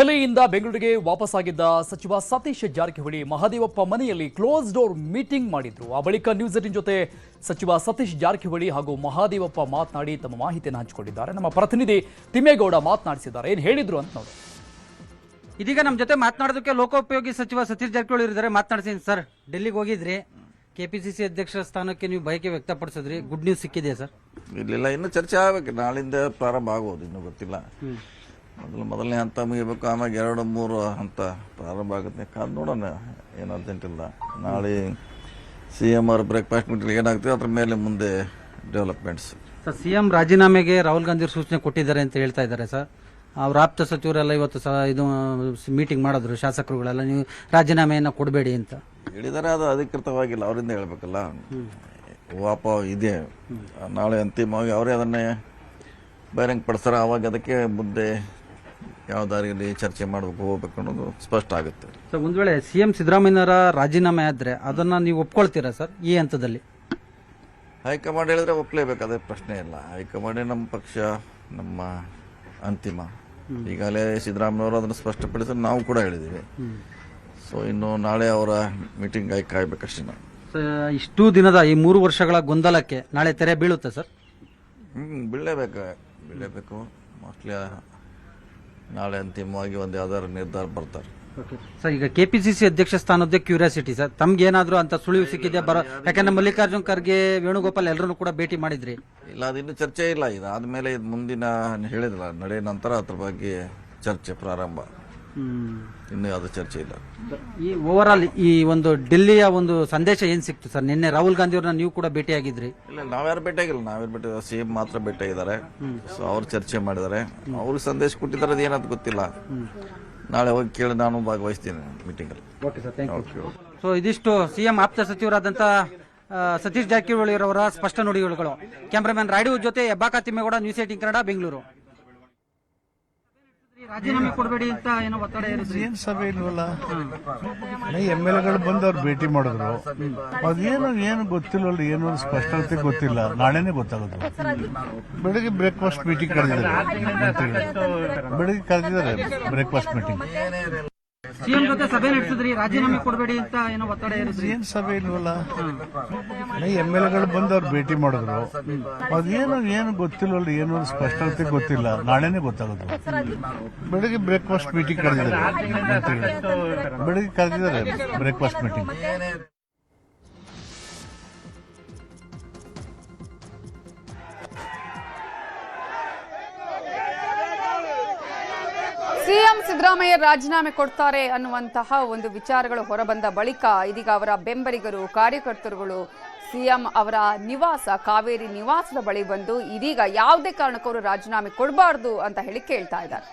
ದೆಹಲಿಯಿಂದ ಬೆಂಗಳೂರಿಗೆ ವಾಪಸ್ಸಾಗಿದ್ದ ಸಚಿವ ಸತೀಶ್ ಜಾರಕಿಹೊಳಿ ಮಹದೇವಪ್ಪ ಮನೆಯಲ್ಲಿ ಕ್ಲೋಸ್ ಡೋರ್ ಮೀಟಿಂಗ್ ಮಾಡಿದ್ರು. ಆ ಬಳಿಕ ನ್ಯೂಸ್ 18 ಜೊತೆ ಸಚಿವ ಸತೀಶ್ ಜಾರಕಿಹೊಳಿ ಹಾಗೂ ಮಹದೇವಪ್ಪ ಮಾತನಾಡಿ ತಮ್ಮ ಮಾಹಿತಿಯನ್ನು ಹಂಚಿಕೊಂಡಿದ್ದಾರೆ. ನಮ್ಮ ಪ್ರತಿನಿಧಿ ತಿಮ್ಮೇಗೌಡ ಮಾತನಾಡಿಸಿದ್ದಾರೆ. ಏನು ಹೇಳಿದ್ರು ಅಂತ ನೋಡಿ. ಇದೀಗ ನಮ್ಮ ಜೊತೆ ಮಾತನಾಡೋದಕ್ಕೆ ಲೋಕೋಪಯೋಗಿ ಸಚಿವ ಸತೀಶ್ ಜಾರಕಿಹೊಳಿ ಇದ್ದಾರೆ. ಮಾತನಾಡ್ತೀನಿ ಸರ್. ಡೆಲ್ಲಿಗೆ ಹೋಗಿದ್ರಿ, ಕೆಪಿಸಿಸಿ ಅಧ್ಯಕ್ಷರ ಸ್ಥಾನಕ್ಕೆ ನೀವು ಬಯಕೆ ವ್ಯಕ್ತಪಡಿಸಿದ್ರಿ. ಗುಡ್ ನ್ಯೂಸ್ ಸಿಕ್ಕಿದೆಯಾ ಸರ್? ಇಲ್ಲ, ಇನ್ನು ಚರ್ಚೆ ಆಗಬೇಕು. ನಾಳಿಂದ ಪ್ರಾರಂಭ ಆಗೋದು, ಇನ್ನೂ ಗೊತ್ತಿಲ್ಲ. ಮೊದಲನೇ ಹಂತ ಮುಗಿಬೇಕು, ಆಮೇಲೆ 2-3 ಹಂತ ಪ್ರಾರಂಭ ಆಗುತ್ತೆ. ಕಾದು ನೋಡೋಣ, ಏನು ಅರ್ಜೆಂಟ್ ಇಲ್ಲ. ನಾಳೆ CM ಅವ್ರ ಬ್ರೇಕ್ಫಾಸ್ಟ್ ಮೀಟಿಂಗ್ ಏನಾಗ್ತದೆ ಅದ್ರ ಮೇಲೆ ಮುಂದೆ ಡೆವಲಪ್ಮೆಂಟ್ಸ್. ಸರ್, CM ರಾಜೀನಾಮೆಗೆ ರಾಹುಲ್ ಗಾಂಧಿ ಸೂಚನೆ ಕೊಟ್ಟಿದ್ದಾರೆ ಅಂತ ಹೇಳ್ತಾ ಇದ್ದಾರೆ ಸರ್. ಅವ್ರ ಆಪ್ತ ಸಚಿವರೆಲ್ಲ ಇವತ್ತು ಇದು ಮೀಟಿಂಗ್ ಮಾಡಿದ್ರು, ಶಾಸಕರುಗಳೆಲ್ಲ ನೀವು ರಾಜೀನಾಮೆಯನ್ನು ಕೊಡಬೇಡಿ ಅಂತ ಹೇಳಿದ್ದಾರೆ. ಅದು ಅಧಿಕೃತವಾಗಿಲ್ಲ, ಅವರಿಂದ ಹೇಳ್ಬೇಕಲ್ಲ. ವಾಪ ಇದೆ, ನಾಳೆ ಅಂತಿಮವಾಗಿ ಅವರೇ ಅದನ್ನೇ ಬಹಿರಂಗ ಪಡಿಸ್ತಾರೆ. ಆವಾಗ ಅದಕ್ಕೆ ಮುಂದೆ ಯಾವ ದಾರಿಯಲ್ಲಿ ಚರ್ಚೆ ಮಾಡಬೇಕು, ಹೋಗ್ಬೇಕು ಅನ್ನೋದು ಸ್ಪಷ್ಟ ಆಗುತ್ತೆ. ಸರ್, ಒಂದು ವೇಳೆ CM ಸಿದ್ದರಾಮಯ್ಯನವರ ರಾಜೀನಾಮೆ ಆದ್ರೆ ಅದನ್ನ ನೀವು ಒಪ್ಕೊಳ್ತೀರಾ ಸರ್ ಈ ಹಂತದಲ್ಲಿ? ಹೈಕಮಾಂಡ್ ಹೇಳಿದ್ರೆ ಒಪ್ಪಲೇಬೇಕು, ಅದೇ ಪ್ರಶ್ನೆ ಇಲ್ಲ. ಹೈಕಮಾಂಡೇ ನಮ್ಮ ಪಕ್ಷ, ನಮ್ಮ ಅಂತಿಮ. ಈಗಾಗಲೇ ಸಿದ್ದರಾಮಯ್ಯವರು ಅದನ್ನು ಸ್ಪಷ್ಟಪಡಿಸಿ ನಾವು ಕೂಡ ಹೇಳಿದ್ದೀವಿ. ಸೊ ಇನ್ನು ನಾಳೆ ಅವರ ಮೀಟಿಂಗ್ ಕಾಯ್ಬೇಕಷ್ಟೇ ನಾವು. ಇಷ್ಟು ದಿನದ ಈ 3 ವರ್ಷಗಳ ಗೊಂದಲಕ್ಕೆ ನಾಳೆ ತೆರೆ ಬೀಳುತ್ತೆ ಸರ್? ಬೀಳಬೇಕು. ಮೋಸ್ಟ್ಲಿ ನಾಳೆ ಅಂತಿಮವಾಗಿ ಒಂದು ಯಾವ್ದಾದ್ರು ನಿರ್ಧಾರ ಬರ್ತಾರೆ. ಸರ್, ಈಗ ಕೆಪಿಸಿಸಿ ಅಧ್ಯಕ್ಷ ಸ್ಥಾನದ್ದೇ ಕ್ಯೂರಿಯಾಸಿಟಿ ಸರ್, ತಮ್ಗೆ ಏನಾದ್ರು ಅಂತ ಸುಳಿವು ಸಿಕ್ಕಿದೆ? ಯಾಕಂದ್ರೆ ಮಲ್ಲಿಕಾರ್ಜುನ್ ಖರ್ಗೆ, ವೇಣುಗೋಪಾಲ್ ಎಲ್ಲರನ್ನು ಕೂಡ ಭೇಟಿ ಮಾಡಿದ್ರಿ. ಇಲ್ಲ, ಅದು ಇನ್ನೂ ಚರ್ಚೆ ಇಲ್ಲ. ಇದಾದ್ಮೇಲೆ ಮುಂದಿನ ಹೇಳಿದ್ರಲ್ಲ ನಡೆ ನಂತರ ಅದ್ರ ಬಗ್ಗೆ ಚರ್ಚೆ ಪ್ರಾರಂಭ. ಇನ್ನು ಯಾವ್ದು ಚರ್ಚೆ ಇಲ್ಲ. ಈ ಓವರ್ ಆಲ್ ಈ ಒಂದು ಡೆಲ್ಲಿಯ ಒಂದು ಸಂದೇಶ ಏನ್ ಸಿಕ್ತು ಸರ್? ನಿನ್ನೆ ರಾಹುಲ್ ಗಾಂಧಿ ಅವ್ರನ್ನ ನೀವು ಕೂಡ ಭೇಟಿಯಾಗಿದ್ರಿ. ಇಲ್ಲ, ನಾವ್ಯಾರು ಭೇಟಿಯಾಗಿಲ್ಲ. CM ಮಾತ್ರ ಭೇಟಿಯಾಗಿದ್ದಾರೆ. ಸೊ ಅವ್ರು ಚರ್ಚೆ ಮಾಡಿದ್ದಾರೆ, ಅವ್ರಿಗೆ ಸಂದೇಶ ಕೊಟ್ಟಿದ್ದಾರೆ. ಅದು ಏನಂತ ಗೊತ್ತಿಲ್ಲ. ನಾಳೆ ಹೋಗಿ ಕೇಳಿ ನಾನು ಭಾಗವಹಿಸ್ತೀನಿ ಮೀಟಿಂಗ್ ಅಲ್ಲಿ. ಸೊ ಇದಿಷ್ಟು CM ಆಪ್ತ ಸಚಿವರಾದಂತ ಸತೀಶ್ ಜಾರಕಿಹೊಳಿ ಅವರ ಸ್ಪಷ್ಟ ನುಡಿಗಳು. ಕ್ಯಾಮರಾಮನ್ ರಾಯ್ಡು ಜೊತೆ ಹೆಬ್ಬಾಕ ತಿಮ್ಮೇಗೌಡ, ನ್ಯೂಸ್ 18 ಕನ್ನಡ, ಬೆಂಗಳೂರು. ರಾಜೀನಾಮೆ ಕೊಡಬೇಡಿ ಅಂತ ಏನೋ ಒತ್ತಡ ಇರುತ್ತೆ. ಏನ್ ಸಭೆ ಇಲ್ವಲ್ಲ, MLAಗಳು ಬಂದು ಅವ್ರು ಭೇಟಿ ಮಾಡಿದ್ರು. ಅದೇನು ಗೊತ್ತಿಲ್ವಲ್ಲ, ಏನು ಸ್ಪಷ್ಟತೆ ಗೊತ್ತಿಲ್ಲ. ನಾಳೆನೆ ಗೊತ್ತಾಗೋದು. ಬೆಳಿಗ್ಗೆ ಬ್ರೇಕ್ಫಾಸ್ಟ್ ಮೀಟಿಂಗ್ ಕರೆದಿದ್ದಾರೆ. ಬ್ರೇಕ್ಫಾಸ್ಟ್ ಮೀಟಿಂಗ್ CM ಜೊತೆ ಸಭೆ ನಡೆಸಿದ್ರಿ, ರಾಜೀನಾಮೆ ಕೊಡಬೇಡಿ ಅಂತ ಏನೋ ಒತ್ತಡ ಇರುತ್ತೆ. ಏನ್ ಸಭೆ ಇಲ್ವಲ್ಲ, MLAಗಳು ಬಂದು ಅವ್ರು ಭೇಟಿ ಮಾಡಿದ್ರು. ಅದೇನು ಗೊತ್ತಿಲ್ವಲ್ಲ, ಏನು ಸ್ಪಷ್ಟತೆ ಗೊತ್ತಿಲ್ಲ. ನಾಳೆನೆ ಗೊತ್ತಾಗೋದು. ಬೆಳಿಗ್ಗೆ ಬ್ರೇಕ್ಫಾಸ್ಟ್ ಮೀಟಿಂಗ್ ಕರೆದಿದ್ದಾರೆ. ಬ್ರೇಕ್ಫಾಸ್ಟ್ ಮೀಟಿಂಗ್ CM ಸಿದ್ದರಾಮಯ್ಯ ರಾಜೀನಾಮೆ ಕೊಡ್ತಾರೆ ಅನ್ನುವಂತಹ ಒಂದು ವಿಚಾರಗಳು ಹೊರಬಂದ ಬಳಿಕ ಇದೀಗ ಅವರ ಬೆಂಬಲಿಗರು, ಕಾರ್ಯಕರ್ತರುಗಳು CM ಅವರ ನಿವಾಸ, ಕಾವೇರಿ ನಿವಾಸದ ಬಳಿ ಬಂದು ಇದೀಗ ಯಾವುದೇ ಕಾರಣಕ್ಕೂ ಅವರು ರಾಜೀನಾಮೆ ಕೊಡಬಾರ್ದು ಅಂತ ಹೇಳಿ ಕೇಳ್ತಾ ಇದ್ದಾರೆ.